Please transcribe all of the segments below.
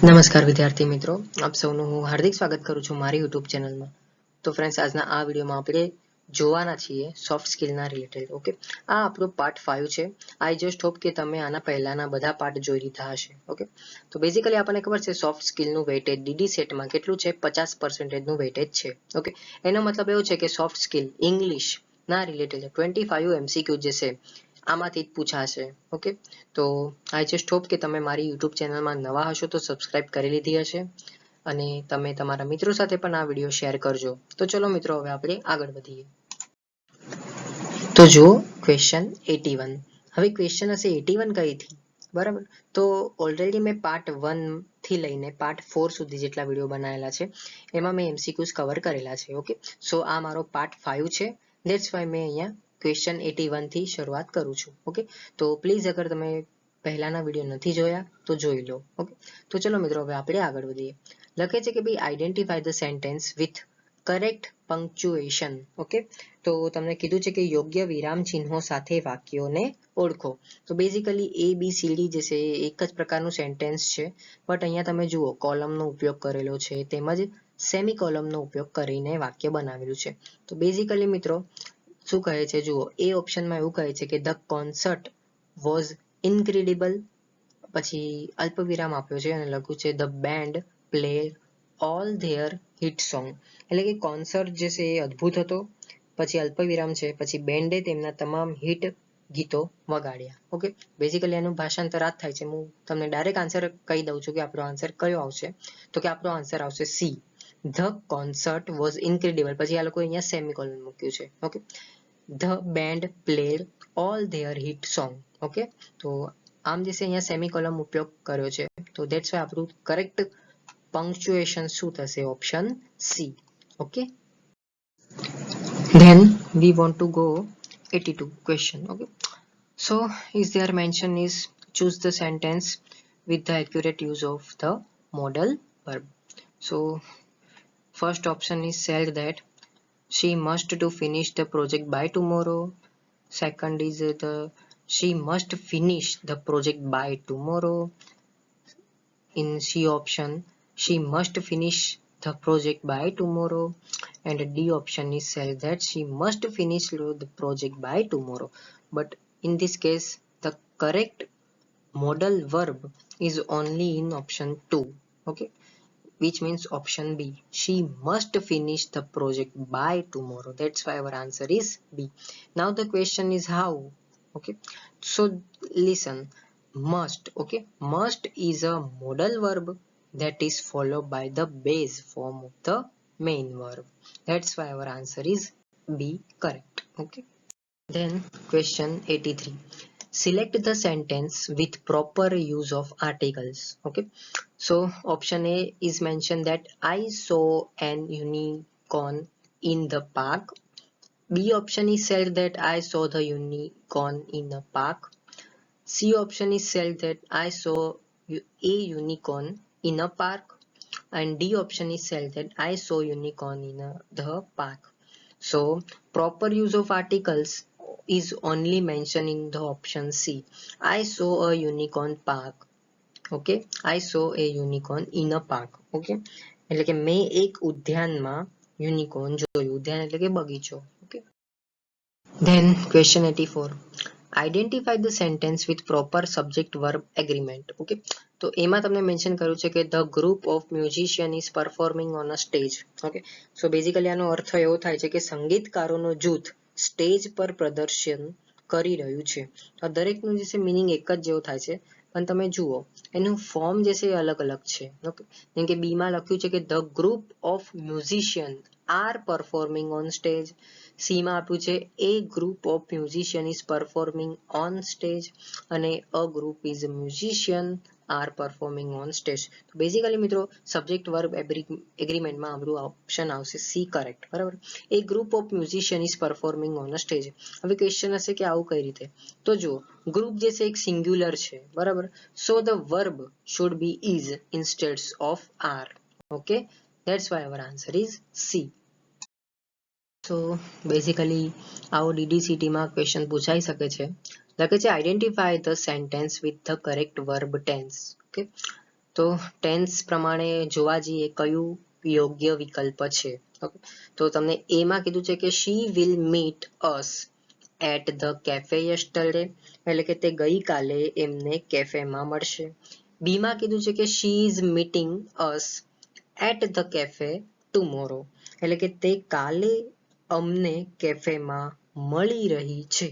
નમસ્કાર વિદ્યાર્થી મિત્રો, આપ સૌનું હું હાર્દિક સ્વાગત કરું છું મારી યુટ્યુબ ચેનલમાં. તો ફ્રેન્ડ્સ, આજના આ વિડીયોમાં આપણે જોવાના છીએ સોફ્ટ સ્કિલના રિલેટેડ. ઓકે, આ આપણો પાર્ટ 5 છે. આઈ જસ્ટ હોપ કે તમે આના પહેલાના બધા પાર્ટ જોઈ લીધા હશે. ઓકે, તો બેઝિકલી આપણને ખબર છે સોફ્ટ સ્કિલનું વેઇટેજ ડીડી સેટમાં કેટલું છે, 50% નું વેઇટેજ છે. ઓકે, એનો મતલબ એવો છે કે સોફ્ટ સ્કિલ ઇંગ્લિશના રિલેટેડ 25 MCQ જે છે આમાંથી જ પૂછાશે. ઓકે, તો આઈ જસ્ટ હોપ કે તમે મારી યુટ્યુબ ચેનલમાં નવા હશો તો સબસ્ક્રાઇબ કરી લીધી હશે અને તમે તમારા મિત્રો સાથે પણ આ વિડીયો શેર કરજો. તો ચલો મિત્રો, હવે આપણે આગળ વધીએ. તો જો ક્વેશ્ચન 81. હવે ક્વેશ્ચન હશે 81 કઈથી, બરાબર? તો ઓલરેડી મેં પાર્ટ 1 થી લઈને પાર્ટ 4 સુધી જેટલા વિડીયો બનાવેલા છે એમાં મેં MCQs કવર કરેલા છે. ઓકે, સો આ મારો પાર્ટ 5 છે. ધેટ્સ વાય મેં અહીંયા ક્વેશ્ચન 81 થી શરૂઆત કરું છું. ઓકે, તો પ્લીઝ અગર તમે પહેલાના વિડીયો નથી જોયા તો જોઈ લો. ઓકે, તો ચલો મિત્રો, હવે આપણે આગળ વધીએ. લખે છે કે ભાઈ identify the sentence with correct punctuation. Okay, તો તમને કીધું છે કે યોગ્ય વિરામ ચિહ્નો સાથે વાક્યોને ઓળખો. તો બેઝિકલી ABCD જે છે એ એક જ પ્રકારનું સેન્ટેન્સ છે, બટ અહીંયા તમે જુઓ કોલમનો ઉપયોગ કરેલો છે તેમજ સેમી કોલમનો ઉપયોગ કરીને વાક્ય બનાવેલું છે. તો બેઝિકલી મિત્રો શું કહે છે, જુઓ, એ ઓપ્શનમાં એવું કહે છે કે ધ કોન્સર્ટ વોઝ ઇનક્રેડિબલ, પછી અલ્પવિરામ આપ્યો છે અને લખ્યું છે the band play all their hit song. એટલે કે કોન્સર્ટ જે છે એ અદ્ભુત હતો, પછી અલ્પવિરામ છે, પછી બેન્ડે તેમના તમામ હિટ ગીતો વગાડ્યા. ઓકે, બેઝિકલી એનું ભાષાંતર આ થાય છે. હું તમને ડાયરેક્ટ આન્સર કહી દઉં છું કે આપણો આન્સર કયો આવશે. તો કે આપણો આન્સર આવશે C, the concert was incredible. પછી આ લોકો અહીંયા સેમિકોલન મૂક્યું છે. Okay, the band played all their hit song. Okay, તો આમ જે છે અહીંયા સેમિકોલન ઉપયોગ કર્યો છે. તો ધેટ્સ વાય આપણું કરેક્ટ પંક્ચ્યુએશન શું થશે? Option C. Okay, then we want to go 82 question. Okay, so is there mention is choose the sentence with the accurate use of the modal verb. So first option is said that she must to finish the project by tomorrow. Second is the she must finish the project by tomorrow. In C option, she must finish the project by tomorrow, and D option is said that she must finish the project by tomorrow. But in this case the correct modal verb is only in option 2. Okay, which means option B, she must finish the project by tomorrow. That's why our answer is B. Now the question is how. Okay, so listen, must. Okay, must is a modal verb that is followed by the base form of the main verb. That's why our answer is B, correct. Okay, then question 83. Select the sentence with proper use of articles. Okay, so option A is mentioned that I saw an unicorn in the park. B option is said that I saw the unicorn in a park. C option is said that I saw a unicorn in a park. And D option is said that I saw unicorn in the park. So proper use of articles is only mentioned in the option C. I saw a unicorn park. Okay, I saw a unicorn in a park. Okay, એટલે કે મેં એક ઉદ્યાનમાં unicorn જોયું. ઉદ્યાન એટલે કે બગીચો. Okay, then question 84. Identify the sentence with proper subject verb agreement. Okay, તો એમાં તમને મેન્શન કર્યું છે કે the group of musician is performing on a stage. Okay, so basically આનો અર્થ એવો થાય છે કે સંગીતકારોનો જૂથ સ્ટેજ પર પ્રદર્શન કરી રહ્યું છે. તો દરેકનું જે છે મીનિંગ એક જ જેવો થાય છે, પણ તમે જુઓ એનું ફોર્મ જે છે એ અલગ અલગ છે. ઓકે, જેમ કે બી માં લખ્યું છે કે the group of musician are performing on stage. C માં આપ્યું છે a group of musician is performing on stage, અને a group is a musician are performing on stage. તો બેઝિકલી મિત્રો સબ્જેક્ટ વર્બ એગ્રીમેન્ટમાં આપણું ઓપ્શન આવશે સી, કરેક્ટ. બરાબર, a group of musician is performing on a stage. હવે question હશે કે આવું કઈ રીતે? તો જુઓ, ગ્રુપ જે છે એક સિંગ્યુલર છે, બરાબર, so the verb should be is instead of are. Okay, that's why our answer is C. So basically આવો DDCT માં ક્વેશ્ચન પૂછાઈ શકે છે. લખે છે identify the sentence with the correct verb tense. Okay, તો ટેન્સ પ્રમાણે જોવા જઈએ કયું યોગ્ય વિકલ્પ છે. ઓકે, તો તમને એ માં કીધું છે કે she will meet us at the cafe yesterday, એટલે કે તે ગઈકાલે એમને કેફેમાં મળશે. બી માં કીધું છે કે she is meeting us at the cafe tomorrow, એટલે કે તે કાલે અમને કેફેમાં મળી રહી છે.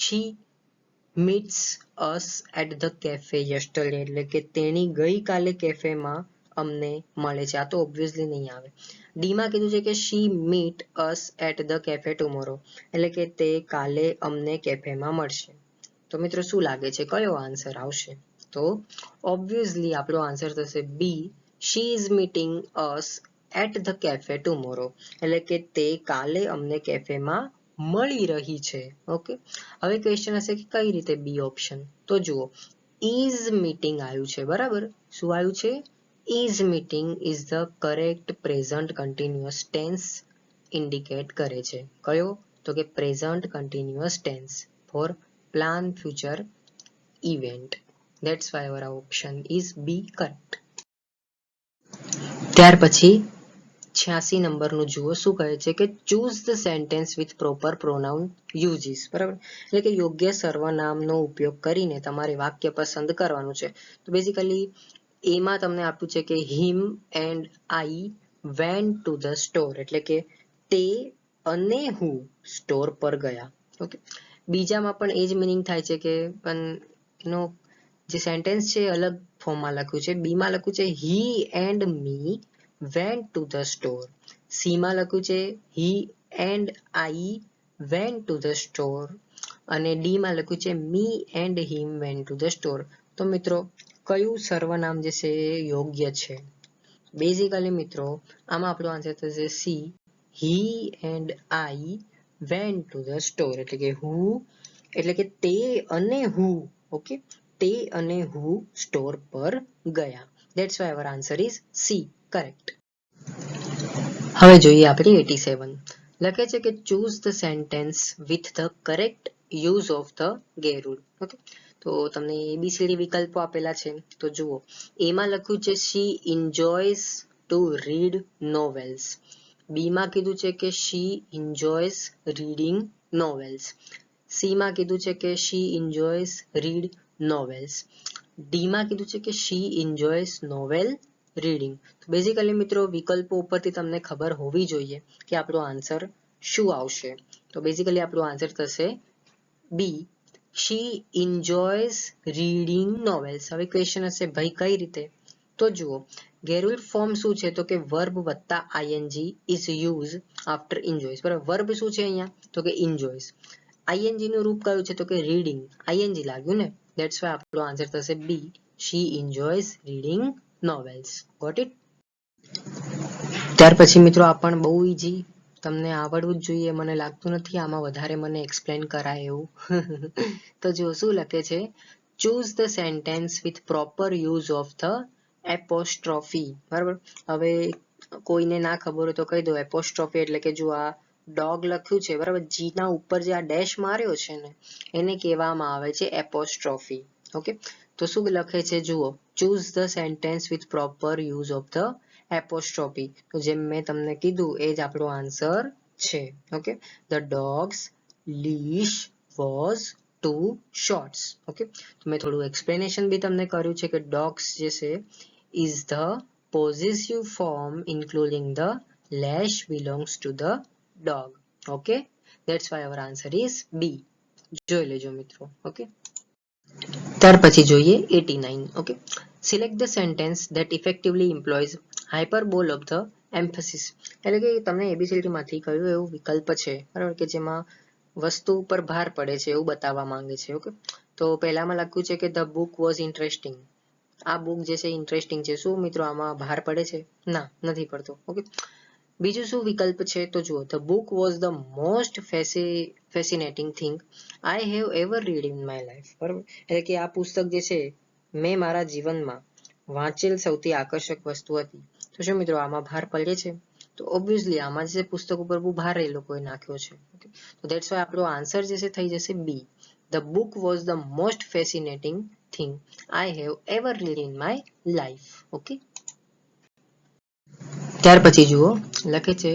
She meets us at the cafe yesterday, એટલે કે તેણી ગઈકાલે કેફેમાં અમને મળે છે. આ તો ઓબ્વિયસલી નહીં આવે. ડી માં કીધું છે કે she meet us at the cafe tomorrow, એટલે કે તે કાલે અમને કેફેમાં મળશે. તો મિત્રો શું લાગે છે કયો આન્સર આવશે? તો ઓબ્વિયસલી આપણો આન્સર થશે B, she is meeting us at the cafe tomorrow, એટલે કે તે કાલે અમને કેફેમાં મળી રહી છે. ઓકે, હવે ક્વેશ્ચન હશે કે કઈ રીતે બી ઓપ્શન? તો જુઓ, ઇઝ મીટિંગ આવ્યું છે, બરાબર. શું આવ્યું છે? Is meeting is the correct present continuous tense indicate કરે છે. કયો? તો કે present continuous tense for plan future event. That's why our option is B correct. ત્યાર પછી 86 નંબરનું જુઓ શું કહે છે કે choose the sentence with proper pronoun uses, બરાબર. એટલે કે યોગ્ય સર્વનામનો ઉપયોગ કરીને તમારે વાક્ય પસંદ કરવાનું છે. તો બેઝિકલી એમાં તમને આપ્યું છે કે હિમ and I went to the store, એટલે કે તે અને હું સ્ટોર પર ગયા. ઓકે, બીજામાં પણ એ જ મિનિંગ થાય છે કે પણ એનો જે સેન્ટેન્સ છે અલગ ફોર્મમાં લખ્યું છે. બી માં લખ્યું છે he and me went to the store. C માં લખ્યું છે he and I went to the store, અને ડી માં લખ્યું છે me and him went to the store. તો મિત્રો કયું સર્વનામ જે છે એ યોગ્ય છે? બેઝિકલી મિત્રો આમાં આપણો આન્સર થશે C, he and I went to the store, એટલે કે હું, એટલે કે તે અને હું. ઓકે, તે અને હું સ્ટોર પર ગયા. That's why our answer is C correct. હવે જોઈએ આપણે 87. લખે છે કે choose the sentence with the correct use of the gerund. Okay, તો તમને ABCD વિકલ્પો આપેલા છે. તો જુઓ, એમાં લખ્યું છે she enjoys to read novels. બી માં કીધું છે કે she enjoys reading novels. C માં કીધું છે કે she enjoys read novels. D માં કીધું છે કે she enjoys novel reading. Basically મિત્રો વિકલ્પો ઉપરથી તમને ખબર હોવી જોઈએ કે આપણો આન્સર શું આવશે. તો બેઝિકલી આપણો આન્સર થશે બી, she enjoys reading novels. હવે ક્વેશ્ચન હશે ભાઈ કઈ રીતે? તો જુઓ, ગેરુડ ફોર્મ શું છે? તો કે વર્બ વત્તા ing is used after enjoys, બરાબર. વર્બ શું છે અહીંયા? તો કે enjoys. ing નું રૂપ કયું છે? તો કે રીડિંગ. ing લાગ્યું ને, that's why આપણો આન્સર થશે બી, she enjoys reading novels. Got it? ત્યાર પછી મિત્રો આ પણ બહુ ઈઝી, તમને આવડવું જ જોઈએ. મને લાગતું નથી આમાં વધારે મને એક્સપ્લેન કરાય એવું. તો જો શું લખે છે, choose the sentence with proper use of the apostrophe, બરાબર. હવે કોઈને ના ખબર હોય તો કહી દો, એપોસ્ટ્રોફી એટલે કે જો આ ડોગ લખ્યું છે, બરાબર, જી ના ઉપર જે આ ડેશ માર્યો છે ને એને કહેવામાં આવે છે એપોસ્ટ્રોફી. ઓકે, તો શું લખે છે જુઓ, choose the sentence with proper use of the apostrophe. તો જેમ મેં તમને કીધું એ જ આપણો આન્સર છે. Okay, the dog's leash was too short. Okay, તો મેં થોડું એક્સપ્લેનેશન બી તમને કર્યું છે કે dogs જે છે is the possessive form including the lash belongs to the dog. Okay, that's why our answer is B. જોઈ લેજો મિત્રો. ઓકે, ત્યાર પછી જોઈએ 89. Okay, select the sentence that effectively employs hyperbole of the emphasis, એટલે કે તમને એબીસીડી માંથી કયું એવું વિકલ્પ છે, બરાબર, કે જેમાં વસ્તુ ઉપર ભાર પડે છે એવું બતાવવા માંગે છે. ઓકે, તો પહેલામાં લખ્યું છે કે ધ બુક વોઝ ઇન્ટરેસ્ટિંગ. આ બુક જે છે ઇન્ટરેસ્ટિંગ છે. શું મિત્રો આમાં ભાર પડે છે? ના, નથી પડતો. ઓકે, બીજું શું વિકલ્પ છે? તો જુઓ, the book was the most fascinating thing I have ever read in my life, બરાબર. એટલે કે આ પુસ્તક જે છે મેં મારા જીવનમાં વાંચેલ સૌથી આકર્ષક વસ્તુ હતી. તો શું મિત્રો આમાં ભાર પડે છે? તો ઓબ્વિયસલી આમાં જે પુસ્તક ઉપર બહુ ભાર એ લોકોએ નાખ્યો છે. ઓકે, તો ધેટ્સ વાય આપણો આન્સર જે છે થઈ જશે B, the book was the most fascinating thing I have ever read in my life. Okay. ત્યાર પછી જુઓ લખે છે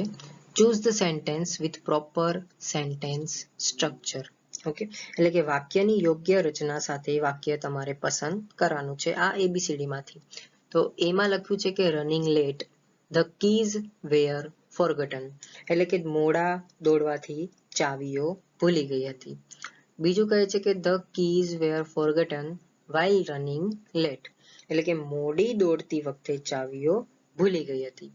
choose the sentence with proper sentence structure. Okay, એટલે કે વાક્યની યોગ્ય રચના સાથે વાક્ય તમારે પસંદ કરવાનું છે આ ABCD માંથી. તો એમાં લખ્યું છે કે running late the keys were ફોરગટન, એટલે કે મોડા દોડવાથી ચાવીઓ ભૂલી ગઈ હતી. બીજું કહે છે કે the keys were forgotten while running late, એટલે કે મોડી દોડતી વખતે ચાવીઓ ભૂલી ગઈ હતી.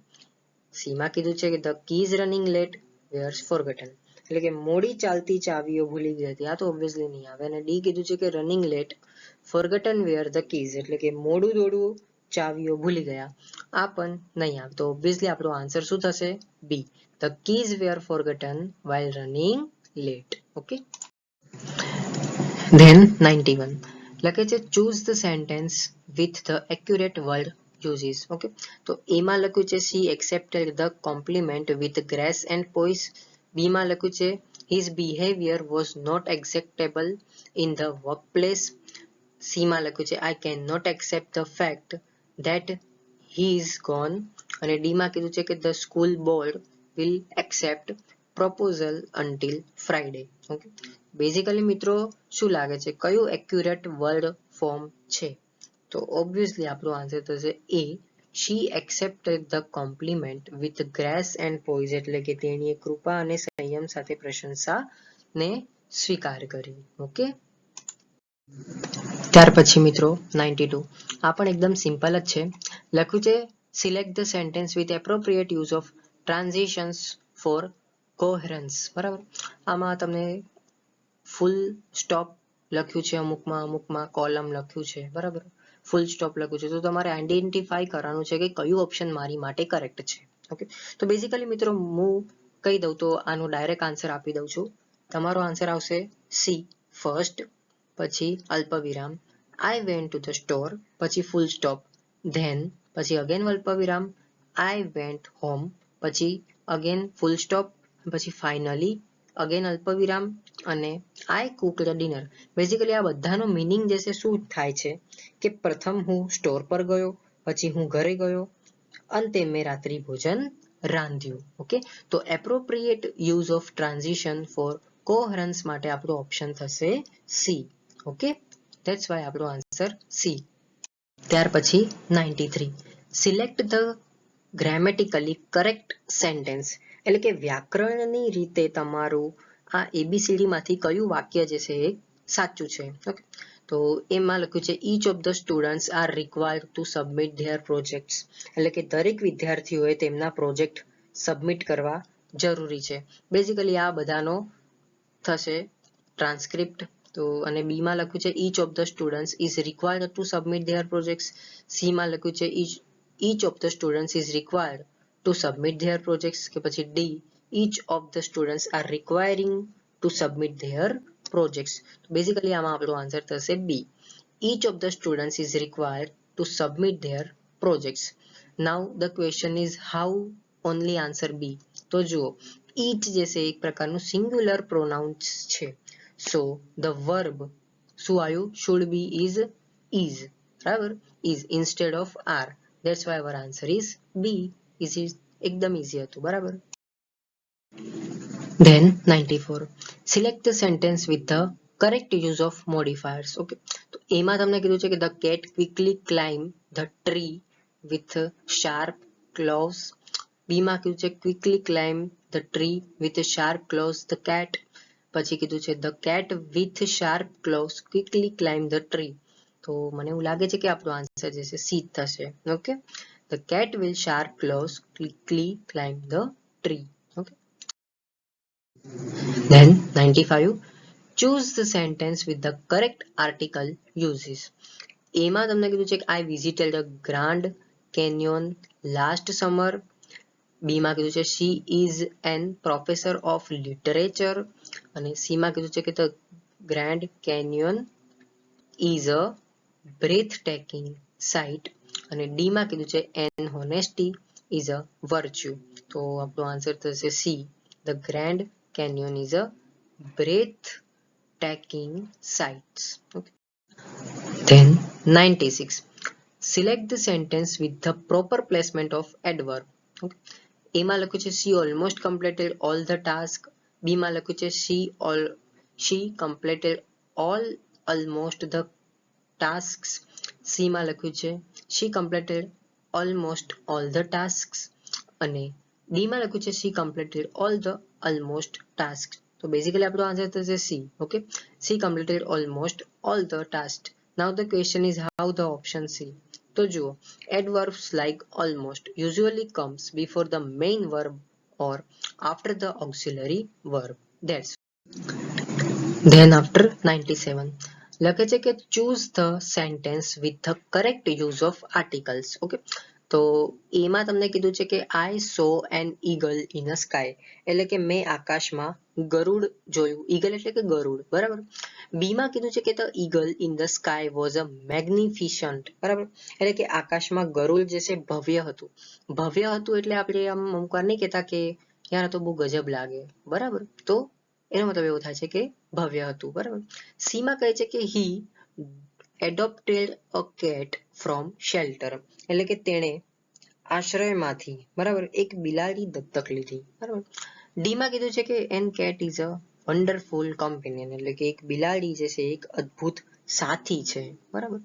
સી માં કીધું છે કે ધ કીઝ રનિંગ લેટ વેર ફોરગટન, એટલે કે મોડી ચાલતી ચાવીઓ ભૂલી ગઈ હતી. આ તો ઓબ્વિયસલી નહીં આવે. અને ડી કીધું છે કે running late forgotten were the keys, એટલે કે મોડું દોડવું ચાવીઓ ભૂલી ગયા. આ પણ નહીં આવે. તો ઓબ્વિયસલી આપણો આન્સર શું થશે? B, the keys were forgotten while running late. Okay. Then 91 લખે છે choose the sentence with the accurate word uses. Okay, તો એમાં લખ્યું છે she accepted the compliment with grace and poise. બી માં લખ્યું છે his behavior was not acceptable in the workplace. C માં લખ્યું છે I cannot accept the fact that he is gone. અને ડી માં કીધું છે કે the school board will accept proposal until Friday. Okay, basically મિત્રો શું લાગે છે કયું એક્યુરેટ વર્ડ ફોર્મ છે? તો ઓબ્વિયસલી આપણો આન્સર થશે એ, she accepted the compliment with grace and poise, એટલે કે તેણીએ કૃપા અને સંયમ સાથે પ્રશંસાને સ્વીકાર કરી. ઓકે. ત્યાર પછી મિત્રો 92 આ પણ એકદમ સિમ્પલ જ છે. લખ્યું છે select the sentence with appropriate use of transitions for coherence. બરાબર, આમાં તમને ફૂલ સ્ટોપ લખ્યું છે, અમુકમાં કોલમ લખ્યું છે. બરાબર, ફૂલ સ્ટોપ લખ્યું છે. તો તમારે આઈડેન્ટિફાઈ કરવાનું છે કે કયું ઓપ્શન મારી માટે કરેક્ટ છે. ઓકે, તો બેઝિકલી મિત્રો હું કહી દઉં તો આનો ડાયરેક્ટ આન્સર આપી દઉં છું. તમારો આન્સર આવશે સી ફર્સ્ટ, પછી અલ્પવિરામ આઈ વેન્ટ ટુ ધ સ્ટોર, પછી ફૂલ સ્ટોપ, ધેન પછી અગેન અલ્પવિરામ આઈ વેન્ટ હોમ, પછી અગેન ફૂલ સ્ટોપ, પછી ફાઇનલી અગેન અલ્પવિરામ અને આઈ કુકડ ડિનર. બેઝિકલી આ બધાનો મિનિંગ જે છે શું થાય છે કે પ્રથમ હું સ્ટોર પર ગયો, પછી હું ઘરે ગયો, અંતે મેં રાત્રિ ભોજન રાંધ્યું. ઓકે, તો appropriate use of transition for coherence માટે આપણો ઓપ્શન થશે સી. ઓકે, ધેટ્સ વાય આપણો આન્સર સી. ત્યાર પછી 93 select the grammatically correct sentence, એટલે કે વ્યાકરણની રીતે તમારું આ એબીસીડી માંથી કયું વાક્ય જે છે એ સાચું છે. ઓકે, તો એમાં લખ્યું છે inch of the students are required to submit there projects, એટલે કે દરેક વિદ્યાર્થીઓએ તેમના પ્રોજેક્ટ સબમિટ કરવા જરૂરી છે. બેઝિકલી આ બધાનો થશે ટ્રાન્સક્રિપ્ટ. તો અને બી માં લખ્યું છે inch of the students is required to submit there projects. C માં લખ્યું છે inch of the students is required to submit there projects, કે પછી D each of the students are requiring to submit their projects. Basically આમાં આપણો answer થશે બી, each of the students is required to submit their projects. Now the question is how only answer B. તો જુઓ each જે છે એક પ્રકારનું singular pronounce છે. સો the verb શું આવ્યું? should be is. બરાબર, is instead of are. That's why our answer is B. is એકદમ ઈઝી હતું. બરાબર. Then 94 select the sentence with the correct use of modifiers. Okay, તો એમાં તમને કીધું છે કે the cat quickly climbed the tree with sharp claws. બી માં કીધું છે quickly climbed the tree with sharp claws the cat. પછી કીધું છે the cat with sharp claws quickly climbed the tree. તો મને એવું લાગે છે કે આપણો આન્સર જે છે સી થશે. Okay, the cat with sharp claws quickly climbed the tree. Okay. Then 95 choose the sentence with the correct article uses. એમાં તમને કીધું છે કે I visited the Grand Canyon last summer. બી માં કીધું છે she is an professor of literature. અને C માં કીધું છે કે the Grand Canyon is a breathtaking sight. અને ડી માં કીધું છે an honesty is a virtue. તો આપણો આન્સર થશે C, the Grand Canyon is a breathtaking sight. Okay. Then 96. Select the sentence with the proper placement of adverb. Okay. A માં લખ્યું છે she almost completed all the task. B માં લખ્યું છે she completed all almost the tasks. C માં લખ્યું છે she completed almost all the tasks. અને D માં લખ્યું છે she completed all the almost tasks. તો બેઝિકલી આપણો આન્સર થશે C. Okay, she completed almost all the tasks. Now the question is how the option C. તો જુઓ, adverbs like almost usually comes before the main verb or after the auxiliary verb. That's then after 97 લખે છે કે choose the sentence with the correct use of articles. Okay, તો એમાં તમને કીધું છે કે I saw an eagle in a sky, એટલે કે મેં આકાશમાં ગરુડ જોયું. ઈગલ એટલે કે ગરુડ, બરાબર. બી માં કીધું છે કે the eagle in the sky was a magnificent, બરાબર, એટલે કે આકાશમાં ગરુડ જે છે ભવ્ય હતું. ભવ્ય હતું એટલે આપણે આમ અમુક વાર નહીં કહેતા કે યાર તો બહુ ગજબ લાગે, બરાબર. તો એનો મતલબ એવો થાય છે કે ભવ્ય હતું, બરાબર. સી માં કહે છે કે he adopted a cat from shelter, એટલે કે તેણે આશ્રયમાંથી, બરાબર, એક બિલાડી દત્તક લીધી, બરાબર. ડી માં કીધું છે કે an cat is a wonderful companion, એટલે કે એક બિલાડી જે છે એક અદ્ભુત સાથી છે, બરાબર.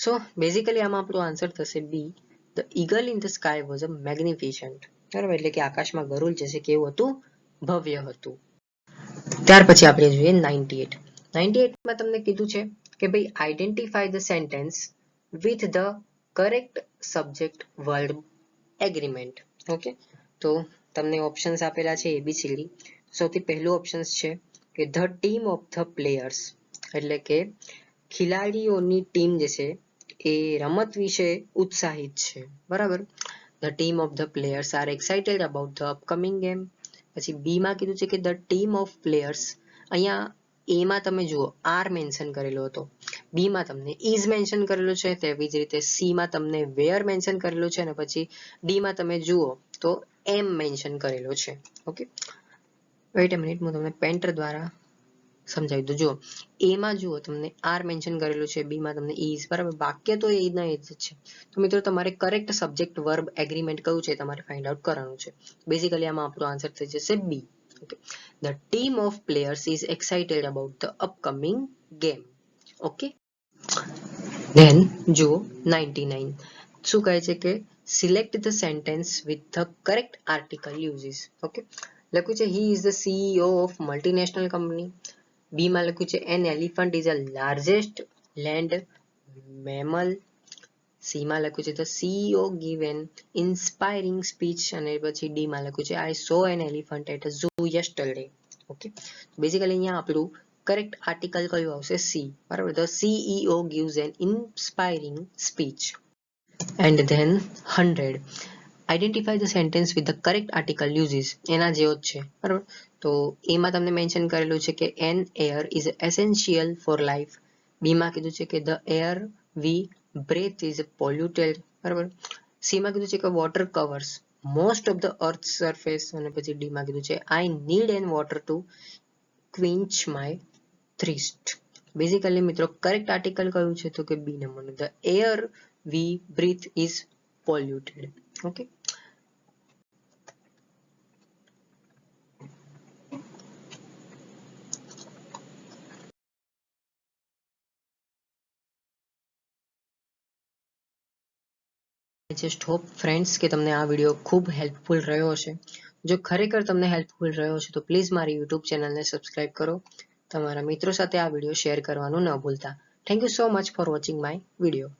સો બેઝિકલી આમાં આપણો આન્સર થશે બી. The eagle in the sky was a magnificent, બરાબર, એટલે કે આકાશમાં ગરુડ જે છે કેવું હતું, ભવ્ય હતું. ત્યાર પછી આપણે જોઈએ 98. 98 માં તમને કીધું છે કે ભાઈ identify the sentence with the correct subject verb agreement. Okay, તો તમને ઓપ્શન્સ આપેલા છે ABCD. સૌથી પહેલું ઓપ્શન છે કે the team of the players, એટલે કે ખેલાડીઓની ટીમ જે છે એ રમત વિશે ઉત્સાહિત છે, બરાબર. The team of the players R excited about the upcoming game. પછી બી માં કીધું છે કે ધ ટીમ ઓફ પ્લેયર્સ, અહીંયા એ માં તમે જુઓ આર મેન્શન કરેલો હતો, બી માં તમને ઇઝ મેન્શન કરેલું છે, તેવી જ રીતે સી માં તમને વેર મેન્શન કરેલું છે, અને પછી ડી માં તમે જુઓ તો એમ મેન્શન કરેલો છે. ઓકે, વેઇટ અ મિનિટ, હું તમને પેન્ટર દ્વારા સમજાવી દઉં. જુઓ, એ માં જુઓ તમને આર મેન્શન કરેલું છે, બી માં તમને ઇઝ, બરાબર. વાક્ય તો એ ના એ જ છે. તો મિત્રો તમારે કરેક્ટ સબ્જેક્ટ વર્બ એગ્રીમેન્ટ કયું છે તમારે ફાઇન્ડ આઉટ કરવાનું છે. બેઝિકલી આમાં આપણો આન્સર થઈ જશે B. Okay, the team of players is excited about the upcoming game. Okay, then જુઓ 99. શું કહે છે કે select the sentence with the correct article uses. Okay, લખ્યું છે he is the CEO of multinational company. બી માં લખ્યું છે an elephant is the largest land mammal. C માં લખ્યું છે the CEO give an inspiring speech, અને પછી ડી માં લખ્યું છે I saw an elephant at a zoo yesterday. Okay, basically અહીંયા આપણું કરેક્ટ આર્ટિકલ કયું આવશે, સી, બરાબર. the CEO gives an inspiring speech. And then 100. Identify the sentence with the correct article uses. એના જેવો જ છે, બરાબર. તો એમાં તમને મેન્શન કરેલું છે કે an air is essential for life. બી માં કીધું છે કે the air we breathe is polluted, બરાબર. સી માં કીધું છે કે water covers most of the earth's surface, અને પછી ડી માં કીધું છે I need an water to quench my thirst. Basically મિત્રો કરેક્ટ આર્ટિકલ કયું છે તો કે બી નંબરનું, the air we breathe is polluted. Okay, just hope friends કે તમને આ વિડીયો ખૂબ હેલ્પફુલ રહ્યો હશે. જો ખરેખર તમને હેલ્પફુલ રહ્યો હશે તો પ્લીઝ મારી યુટ્યુબ ચેનલને સબસ્ક્રાઇબ કરો. તમારા મિત્રો સાથે આ વિડીયો શેર કરવાનું ન ભૂલતા. Thank you so much for watching my video.